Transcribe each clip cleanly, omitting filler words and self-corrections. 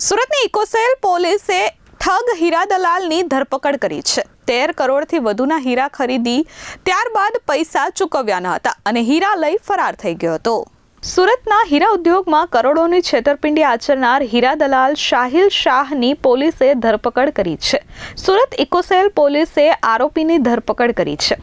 સુરતની ઇકોસેલ પોલીસે ઠગ હીરા દલાલની ધરપકડ કરી છે। 13 કરોડથી વધુના હીરા ખરીદી ત્યારબાદ પૈસા ચૂકવ્યા ન હતા અને હીરા લઈ ફરાર થઈ ગયો હતો। સુરતના હીરા ઉદ્યોગમાં કરોડોની છેતરપિંડી આચરનાર હીરા દલાલ સાહિલ શાહની પોલીસે ધરપકડ કરી છે। સુરત ઇકોસેલ પોલીસે આરોપીની ધરપકડ કરી છે।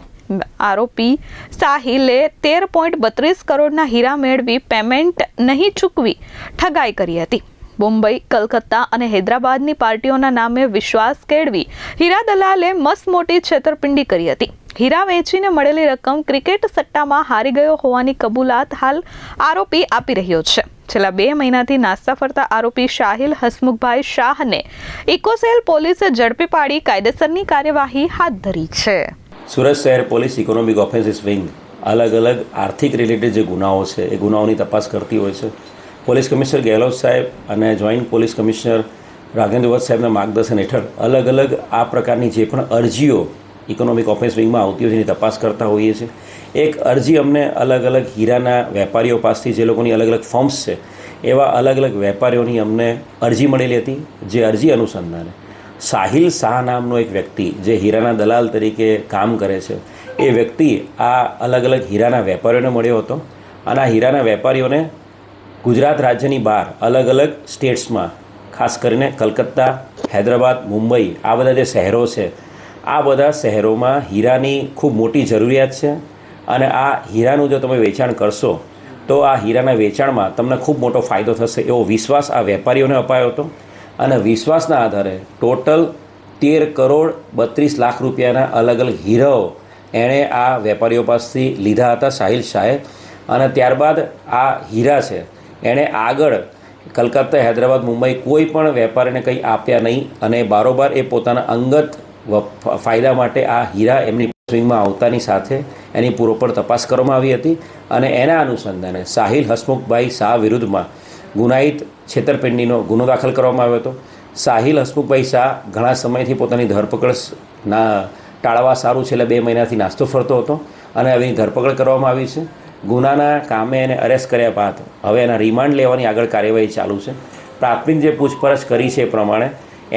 આરોપી સાહિલે 13.32 કરોડના હીરા મેળવી પેમેન્ટ નહીં ચૂકવી ઠગાઈ કરી હતી। મુંબઈ, કલકત્તા અને હૈદરાબાદની પાર્ટીઓના નામે વિશ્વાસ કેળવી હીરા દલાલે મસ્ત મોટી છેતરપિંડી કરી હતી। હીરા વેચીને મળેલી રકમ ક્રિકેટ સટ્ટામાં હારી ગયો હોવાની કબૂલાત હાલ આરોપી આપી રહ્યો છે। છેલ્લા 2 મહિનાથી નાસ્તા ફરતા આરોપી સાહિલ હસમુખભાઈ શાહને ઇકોસેલ પોલીસે ઝડપી પાડી કાયદેસરની કાર્યવાહી હાથ ધરી છે। સુરત શહેર પોલીસ ઇકોનોમિક ઓફેન્સીસ વિંગ અલગ અલગ આર્થિક રિલેટેડ જે ગુનાઓ છે એ ગુનાઓની તપાસ કરતી હોય છે। પોલીસ કમિશનર ગેહલોત સાહેબ અને જોઈન્ટ પોલીસ કમિશનર રાઘેન્દ્ર વત્સ સાહેબના માર્ગદર્શન હેઠળ અલગ અલગ આ પ્રકારની જે પણ અરજીઓ ઇકોનોમિક ઓફેન્સ વિંગમાં આવતી હોય છે એની તપાસ કરતા હોઈએ છીએ। એક અરજી અમને અલગ અલગ હીરાના વેપારીઓ પાસેથી જે લોકોની અલગ અલગ ફર્મ્સ છે એવા અલગ અલગ વેપારીઓની અમને અરજી મળેલી હતી। જે અરજી અનુસંધાને સાહિલ શાહ નામનો એક વ્યક્તિ જે હીરાના દલાલ તરીકે કામ કરે છે એ વ્યક્તિ આ અલગ અલગ હીરાના વેપારીઓને મળ્યો હતો અને આ હીરાના વેપારીઓને ગુજરાત રાજ્યની બહાર અલગ અલગ સ્ટેટ્સમાં ખાસ કરીને કલકત્તા, હૈદરાબાદ, મુંબઈ આ બધા જે શહેરો છે આ બધા શહેરોમાં હીરાની ખૂબ મોટી જરૂરિયાત છે અને આ હીરાનું જો તમે વેચાણ કરશો તો આ હીરાના વેચાણમાં તમને ખૂબ મોટો ફાયદો થશે એવો વિશ્વાસ આ વેપારીઓને અપાયો હતો અને વિશ્વાસના આધારે ટોટલ 13 કરોડ 32 લાખ રૂપિયાના અલગ અલગ હીરાઓ એણે આ વેપારીઓ પાસેથી લીધા હતા સાહિલ શાહે અને ત્યારબાદ આ હીરા છે એણે આગળ કલકત્તા, હૈદરાબાદ, મુંબઈ કોઈ પણ વેપારીને કંઈ આપ્યા નહીં અને બારોબાર એ પોતાના અંગત ફાયદા માટે આ હીરા એમની સ્વિંગમાં આવતાની સાથે એની પૂરોપર તપાસ કરવામાં આવી હતી અને એના અનુસંધાને સાહિલ હસમુખભાઈ શાહ વિરુદ્ધમાં ગુનાહિત છેતરપિંડીનો ગુનો દાખલ કરવામાં આવ્યો હતો। સાહિલ હસમુખભાઈ શાહ ઘણા સમયથી પોતાની ધરપકડ ટાળવા સારું છેલ્લા 2 મહિનાથી નાસ્તો ફરતો હતો અને હવે ધરપકડ કરવામાં આવી છે। ગુનાના કામે એને અરેસ્ટ કર્યા બાદ હવે એના રિમાન્ડ લેવાની આગળ કાર્યવાહી ચાલુ છે। પ્રાથમિક જે પૂછપરછ કરી છે એ પ્રમાણે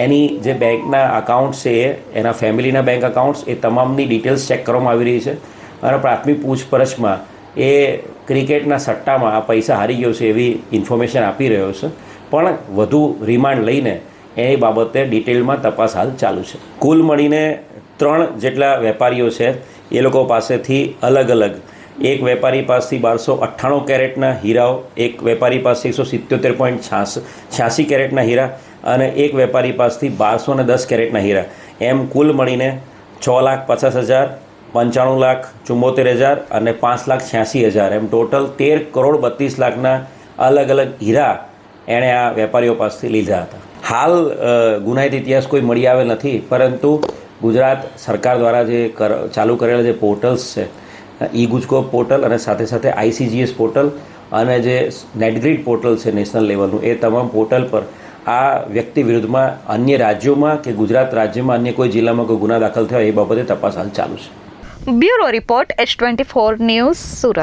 એની જે બેંકના અકાઉન્ટ્સ છે એના ફેમિલીના બેંક અકાઉન્ટ્સ એ તમામની ડિટેલ્સ ચેક કરવામાં આવી રહી છે અને પ્રાથમિક પૂછપરછમાં એ ક્રિકેટના સટ્ટામાં આ પૈસા હારી ગયો છે એવી ઇન્ફોર્મેશન આપી રહ્યો છે પણ વધુ રિમાન્ડ લઈને એ બાબતે ડિટેલમાં તપાસ હાલ ચાલુ છે। કુલ મળીને 3 જેટલા વેપારીઓ છે એ લોકો પાસેથી અલગ અલગ એક વેપારી પાસેથી 1298 કેરેટના હીરાઓ, એક વેપારી પાસે 177.86 કેરેટના હીરા અને એક વેપારી પાસેથી 1210 કેરેટના હીરા એમ કુલ મળીને 6,50,000, 95,74,000 અને 5,86,000 એમ ટોટલ 13 કરોડ 32 લાખના અલગ અલગ હીરા એણે આ વેપારીઓ પાસેથી લીધા હતા। હાલ ગુનાહિત ઇતિહાસ કોઈ મળી આવેલ નથી પરંતુ ગુજરાત સરકાર દ્વારા જે ચાલુ કરેલા જે પોર્ટલ્સ છે ઈ-ગુજકોપ પોર્ટલ અને સાથે સાથે ICGS પોર્ટલ અને જે નેટગ્રીડ પોર્ટલ છે નેશનલ લેવલનું એ તમામ પોર્ટલ પર આ વ્યક્તિ વિરુદ્ધમાં અન્ય રાજ્યોમાં કે ગુજરાત રાજ્યમાં અન્ય કોઈ જિલ્લામાં કોઈ ગુના દાખલ થયો એ બાબતે તપાસ હાલ ચાલુ છે। Bureau report H24 news Surat.